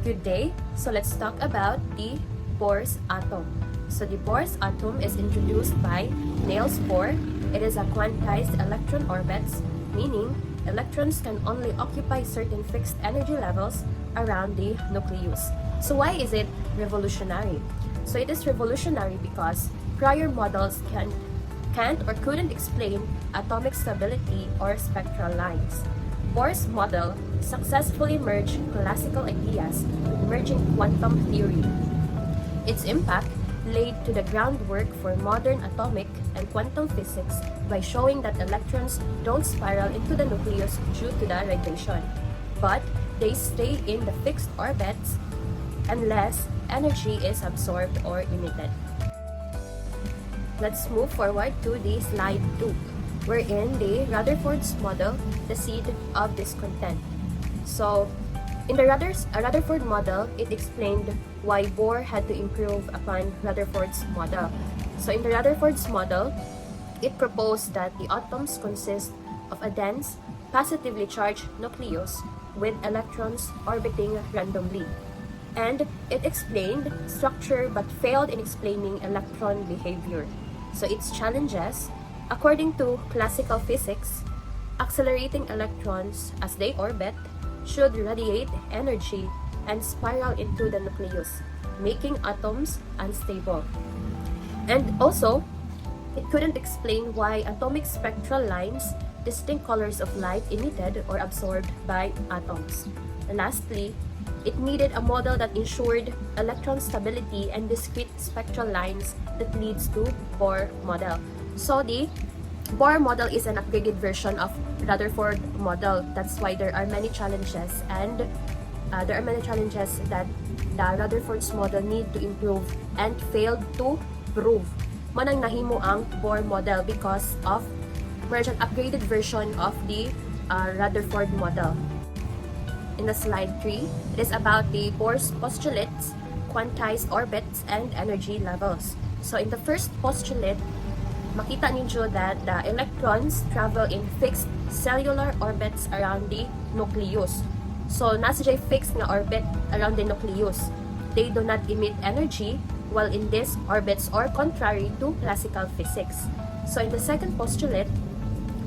Good day. So let's talk about the Bohr's atom. So the Bohr's atom is introduced by Niels Bohr. It is a quantized electron orbits, meaning electrons can only occupy certain fixed energy levels around the nucleus. So why is it revolutionary? So it is revolutionary because prior models can't or couldn't explain atomic stability or spectral lines. Bohr's model successfully merged classical ideas with emerging quantum theory. Its impact laid to the groundwork for modern atomic and quantum physics by showing that electrons don't spiral into the nucleus due to the radiation, but they stay in the fixed orbits unless energy is absorbed or emitted. Let's move forward to the slide 2, wherein the Rutherford's model, the seed of discontent. So, in the Rutherford model, it explained why Bohr had to improve upon Rutherford's model. So, in the Rutherford's model, it proposed that the atoms consist of a dense, positively charged nucleus with electrons orbiting randomly. And it explained structure but failed in explaining electron behavior. So its challenges, according to classical physics, accelerating electrons as they orbit should radiate energy and spiral into the nucleus, making atoms unstable. And also, it couldn't explain why atomic spectral lines, distinct colors of light emitted or absorbed by atoms. And lastly, it needed a model that ensured electron stability and discrete spectral lines that leads to Bohr model. So the Bohr model is an upgraded version of Rutherford model. That's why there are many challenges, and that the Rutherford's model need to improve and failed to prove. Manang nahimo ang Bohr model because of an upgraded version of the Rutherford model. In the slide 3, it is about the Bohr's postulates, quantized orbits, and energy levels. So in the first postulate, makita ninyo that the electrons travel in fixed cellular orbits around the nucleus. So nasa dyan fixed nga orbit around the nucleus. They do not emit energy while in these orbits, or contrary to classical physics. So in the second postulate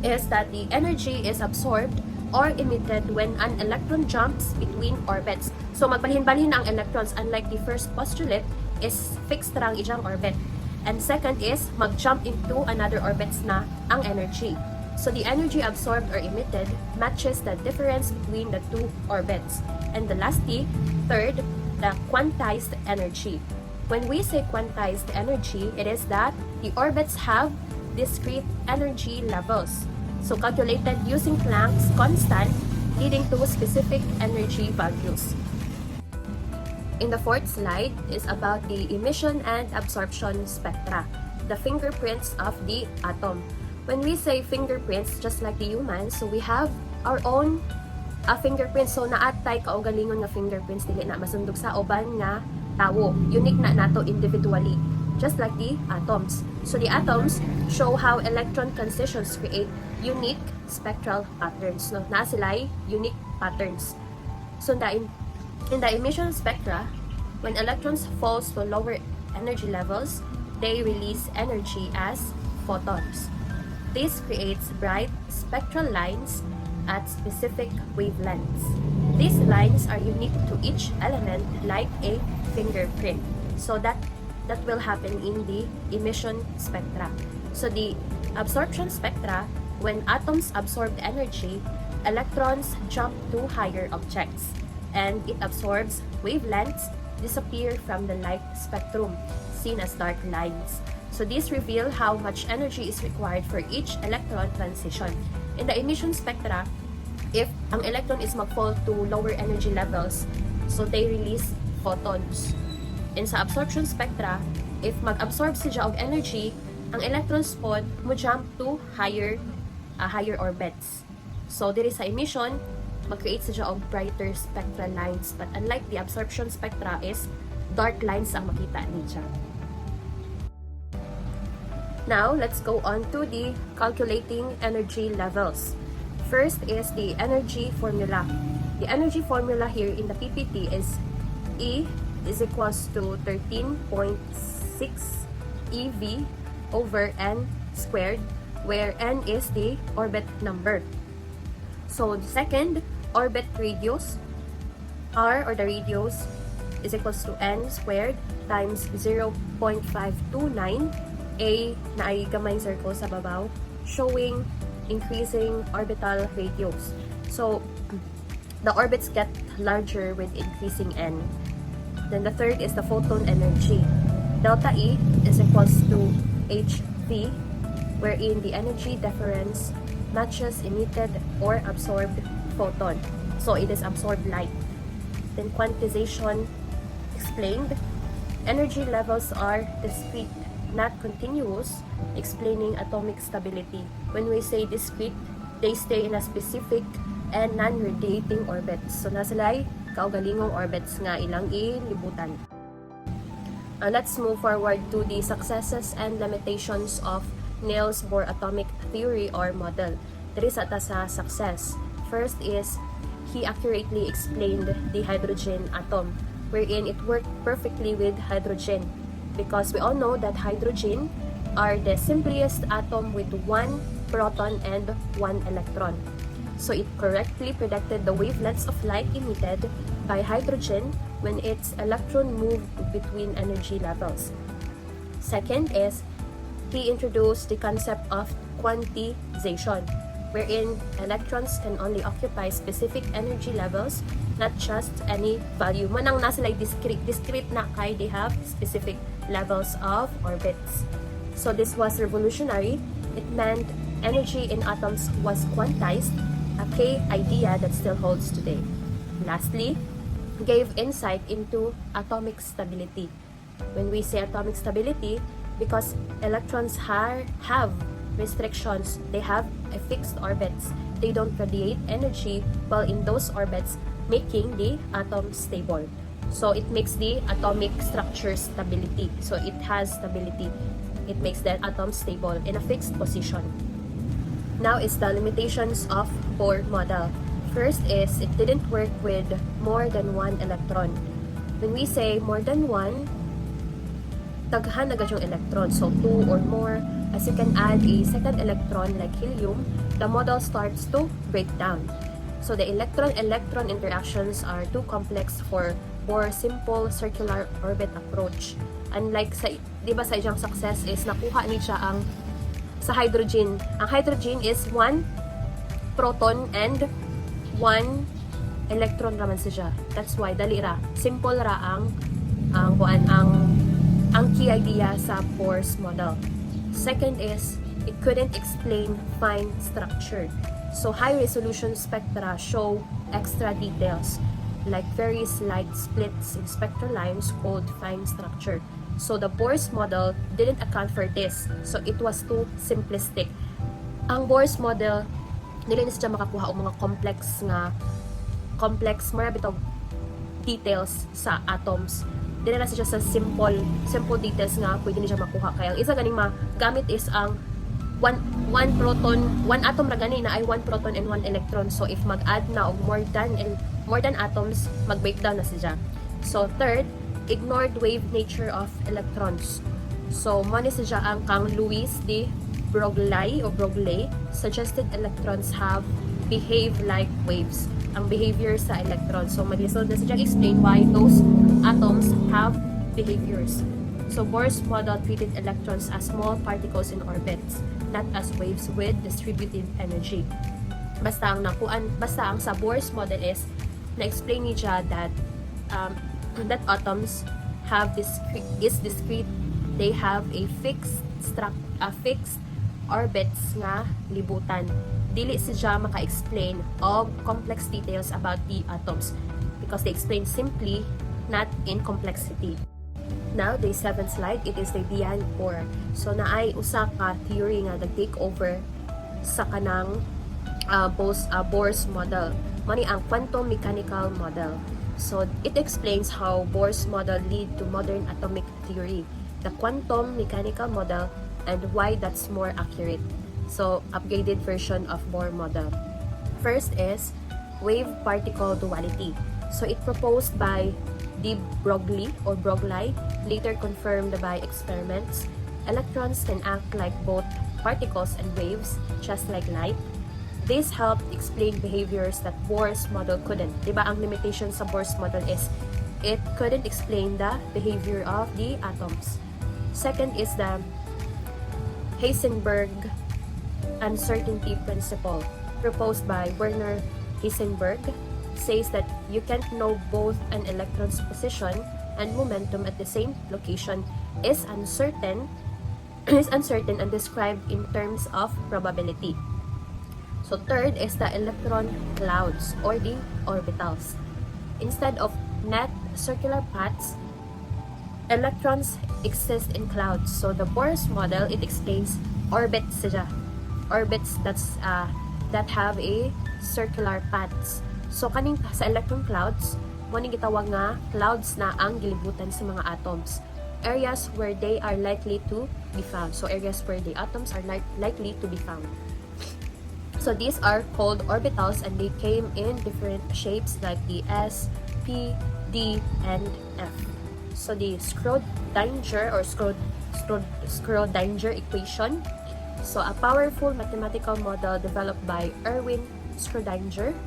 is that the energy is absorbed or emitted when an electron jumps between orbits. So magbalhin-balhin ang electrons, unlike the first postulate is fixed lang ijang orbit. And second is mag-jump into another orbits na ang energy. So the energy absorbed or emitted matches the difference between the two orbits. And the lastly, third, the quantized energy. When we say quantized energy, it is that the orbits have discrete energy levels. So calculated using Planck's constant, leading to specific energy values. In the fourth slide is about the emission and absorption spectra, the fingerprints of the atom. When we say fingerprints, just like the humans, so we have our own fingerprints. So naatay kaugalingon nga fingerprints dili na masundog sa uban nga tawo. Unique na nato individually, just like the atoms. So the atoms show how electron transitions create unique spectral patterns. No, na sila unique patterns. So in the emission spectra, when electrons falls to lower energy levels, they release energy as photons. This creates bright spectral lines at specific wavelengths. These lines are unique to each element, like a fingerprint. So that will happen in the emission spectra. So the absorption spectra, when atoms absorb energy, electrons jump to higher objects, and it absorbs wavelengths disappear from the light spectrum, seen as dark lines. So these reveal how much energy is required for each electron transition. In the emission spectra, if ang electron is mag-fall to lower energy levels, so they release photons. In sa absorption spectra, if mag-absorb siya of energy, ang electrons pod mo jump to higher orbits. So diri sa emission, mag-create siya of brighter spectral lines, but unlike the absorption spectra is dark lines ang makita niya. Now, let's go on to the calculating energy levels. First is the energy formula. The energy formula here in the PPT is E is equals to 13.6 eV over n squared, where n is the orbit number. So the second orbit radius, r or the radius, is equals to n squared times 0.529, a na ay gamay circle sa babaw, showing increasing orbital radius. So the orbits get larger with increasing n. Then the third is the photon energy. Delta E is equals to hv, wherein the energy difference matches emitted or absorbed photon. So it is absorbed light. Then quantization explained. Energy levels are discrete, not continuous, explaining atomic stability. When we say discrete, they stay in a specific and non-radiating orbits. So nasalay kaugalingong orbits nga ilang ilibutan. Let's move forward to the successes and limitations of Niels Bohr atomic theory or model. There is ata sa success. First is he accurately explained the hydrogen atom, wherein it worked perfectly with hydrogen, because we all know that hydrogen are the simplest atom with one proton and one electron. So it correctly predicted the wavelengths of light emitted by hydrogen when its electron moved between energy levels. Second is he introduced the concept of quantization, wherein electrons can only occupy specific energy levels, not just any value. Manang nasa like discrete na kay they have specific levels of orbits. So this was revolutionary. It meant energy in atoms was quantized, a key idea that still holds today. Lastly, gave insight into atomic stability. When we say atomic stability, because electrons have restrictions, they have a fixed orbits. They don't radiate energy while in those orbits, making the atom stable. So it makes the atomic structure stability. So it has stability. It makes the atom stable in a fixed position. Now is the limitations of Bohr model. First is it didn't work with more than one electron. When we say more than one, daghan na yung electron. So 2 or more. As you can add a second electron like helium, the model starts to break down. So the electron-electron interactions are too complex for Bohr's simple circular orbit approach. Unlike sa, di ba sa iyang success is nakuha ni siya ang sa hydrogen. Ang hydrogen is one proton and one electron raman siya. That's why dali ra. Simple ra ang key idea sa Bohr's model. Second is it couldn't explain fine structure. So high resolution spectra show extra details like very slight splits in spectral lines called fine structure. So the Bohr's model didn't account for this. So it was too simplistic. Ang Bohr's model, dili na siya makakuha og mga complex marabitog details sa atoms. Dili na siya sa simple details nga pwede niya makuha. Kaya ang isa ganing magamit is ang one proton, one atom ra gani na ay one proton and one electron. So if mag-add na og more than atoms, mag-breakdown na siya. So third, ignored wave nature of electrons. So man siya ang kang Louis de Broglie suggested electrons behave like waves. Ang behavior sa electrons. So maglisod na siya explain why those atoms have behaviors. So Bohr's model treated electrons as small particles in orbits, not as waves with distributed energy. Basta ang sa Bohr's model is na-explain niya that atoms have discrete. They have a fixed orbits nga libutan. Dili siya maka-explain of complex details about the atoms because they explain simply, not in complexity. Now, the 7th slide, it is the idea of Bohr. So, naay usa ka theory nga nag-take over sa kanang Bohr's model. Mani ang quantum mechanical model. So, it explains how Bohr's model lead to modern atomic theory, the quantum mechanical model, and why that's more accurate. So, upgraded version of Bohr model. First is wave-particle duality. So, it proposed by de Broglie, later confirmed by experiments, electrons can act like both particles and waves, just like light. This helped explain behaviors that Bohr's model couldn't. Diba, ang limitation sa Bohr's model is it couldn't explain the behavior of the atoms. Second is the Heisenberg uncertainty principle, proposed by Werner Heisenberg, says that you can't know both an electron's position and momentum at the same location is uncertain and described in terms of probability. So third is the electron clouds or the orbitals. Instead of net circular paths, electrons exist in clouds. So the Bohr's model, it explains orbits sila. Orbits that have a circular paths. So kaning sa electron clouds, mo ning gitawag nga clouds na ang gilibutan sa mga atoms. Areas where they are likely to be found. So areas where the atoms are likely to be found. So these are called orbitals and they came in different shapes like the S, P, D, and F. So the Schrödinger equation. So a powerful mathematical model developed by Erwin Schrödinger.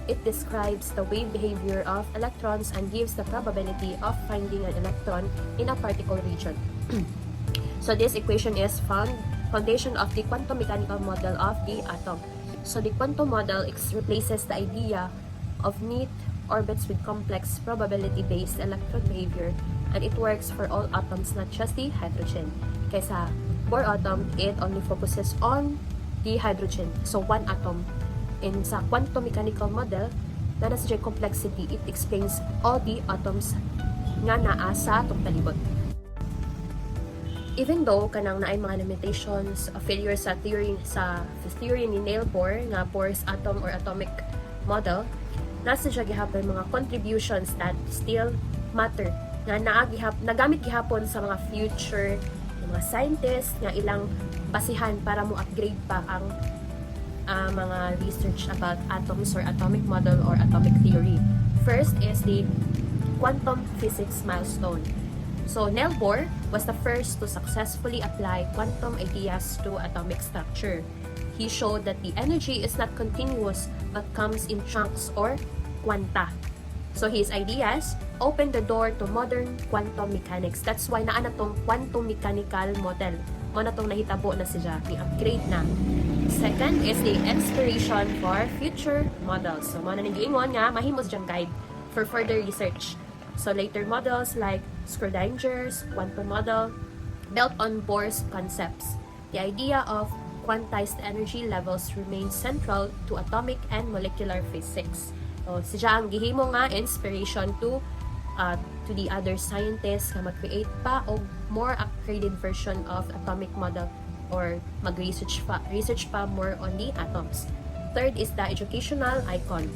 It describes the wave behavior of electrons and gives the probability of finding an electron in a particle region. So this equation is foundation of the quantum mechanical model of the atom. So the quantum model replaces the idea of neat orbits with complex probability-based electron behavior, and it works for all atoms, not just the hydrogen. Kaysa Bohr atom, it only focuses on the hydrogen. So one atom. In sa quantum mechanical model, na nasa complexity, it explains all the atoms nga naa sa atong palibot. Even though kanang naay mga limitations, failure sa theory ni Neil Bohr nga Bohr's atom or atomic model, nasa siya gihapon mga contributions that still matter nga nagamit gihapon sa mga future mga scientists nga ilang basihan para mo upgrade pa ang mga research about atoms or atomic model or atomic theory. First is the quantum physics milestone. So Neil Bohr was the first to successfully apply quantum ideas to atomic structure. He showed that the energy is not continuous but comes in chunks or quanta. So his ideas opened the door to modern quantum mechanics. That's why naa na tong quantum mechanical model. Mo na tong nahitabo na siya, i-upgrade na. Second is the inspiration for future models. So mo na ning giingon nga mahimos jang guide for further research. So later models like Schrödinger's quantum model built on Bohr's concepts. The idea of quantized energy levels remains central to atomic and molecular physics. So siya ang gihimo nga inspiration to the other scientists nga mag-create pa og more upgraded version of atomic model or mag-research pa more on the atoms. Third is the educational icon.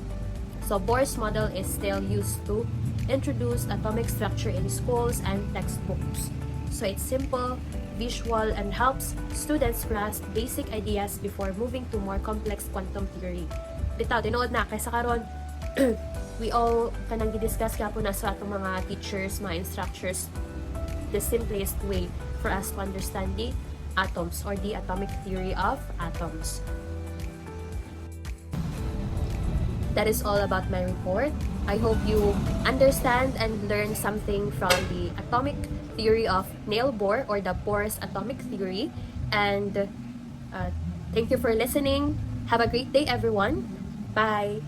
So Bohr's model is still used to introduce atomic structure in schools and textbooks. So it's simple, visual, and helps students grasp basic ideas before moving to more complex quantum theory. Bitaw, tinuod na, kaysa karon we all kanang gidiscuss ka po na sa atong mga teachers, mga instructors, the simplest way for us to understand the atoms or the atomic theory of atoms. That is all about my report. I hope you understand and learn something from the atomic theory of Neil Bohr or the Bohr's atomic theory. And thank you for listening. Have a great day, everyone. Bye.